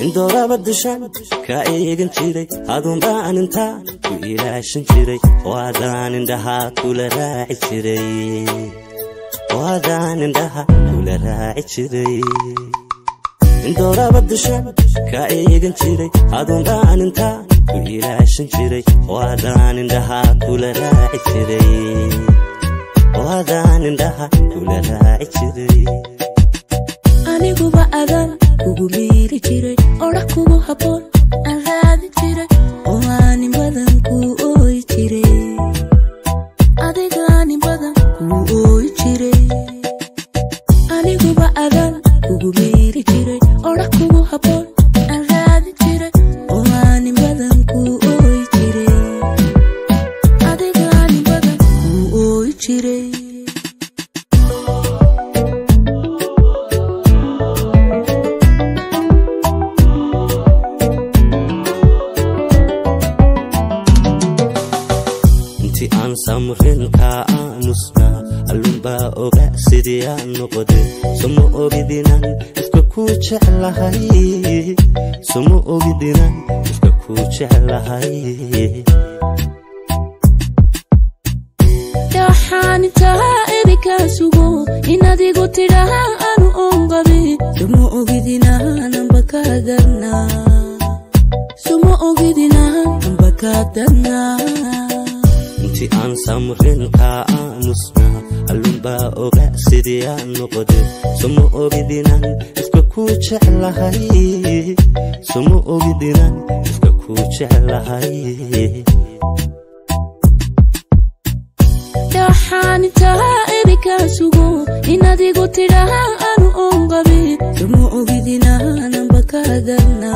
indora badashan ka eegan jiray adun baan inta ku ilaashan jiray waadaan indhaha kula raaci jiray waadaan indhaha kula raaci jiray indora badashan ka eegan jiray adun baan inta ku ilaashan jiray waadaan indhaha kula raaci jiray waadaan indhaha kula raaci jiray anigu ba'adan kugu miiri jiray ora kugu haboon aan raadi jiray oo aanin badan ku ooyi jiray adiga aanin badan ku ooyi jiray anigu ba'adan kugu miiri jiray ora kugu haboon aan raadi jiray oo aanin badan ku ooyi jiray adiga aanin badan ku ooyi jiray samrin ka anusna alumba oga sidiyaan noqode sumo ogidinan iska ku jeclahay sumo ogidinan iska ku jeclahay waxaan intaa idinka sugo inaad igu tidhaha aanu ongabi sumo ogidinan amba ka darna sumo ogidinan amba ka darna inti aan samrin ka anusna alumba oga sidiyaan noqode sumo ogidinan iska ku jeclahay sumo ogidinan iska ku jeclahay waxaan intaa idinka sugo inaad igu tidhaha aanu ongabi sumo ogidinan amba ka darna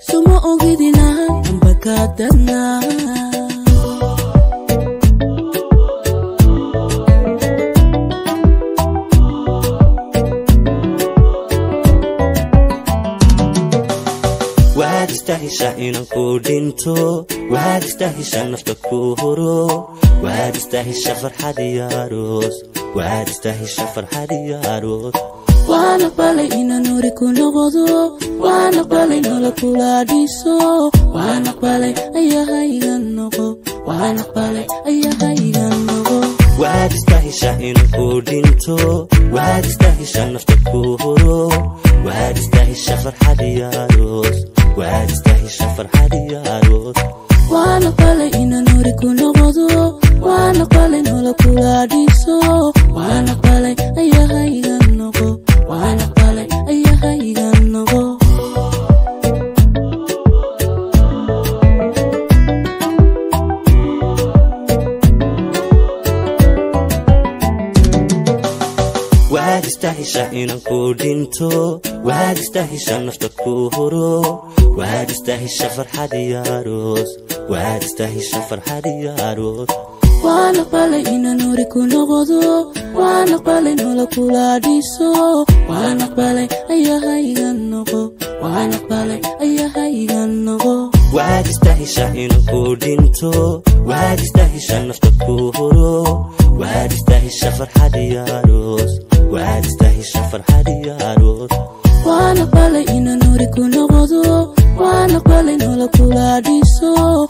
sumo ogidinan amba ka darna واستهشى إنك كودينتو واستهشى نفسك كورو واستهشى فرحة دياروس واستهشى فرحة دياروس وانا قبلي إن نوري كون غضو وانا قبلي نولا كولا ديسو وانا قبلي أيها هايغا نغو وانا قبلي أيها هايغا نغو واستهشى إنك كودينتو واستهشى نفسك كورو واستهشى فرحة دياروس واستهشى فرحة دياروس وانا قبلي إن نوري كون غضو وانا قبلي نولا كولا ديسو وانا قبلي أيها هايغا نغو وانا قبلي أيها هايغا نغو واستهشى إنك كودينتو واستهشى نفسك كورو واستهشى فرحة دياروس واستهشى فرحة دياروس وانا قبلي إن نوري كون غضو وانا قبلي نولا كولا ديسو وانا قبلي أيها هايغا نغو وانا قبلي أيها هايغا نغو واستهشى إنك كودينتو واستهشى نفسك كورو واستهشى فرحة دياروس واستهشى فرحة دياروس وانا قبلي إن نوري كون غضو وانا قبلي نولا كولا ديسو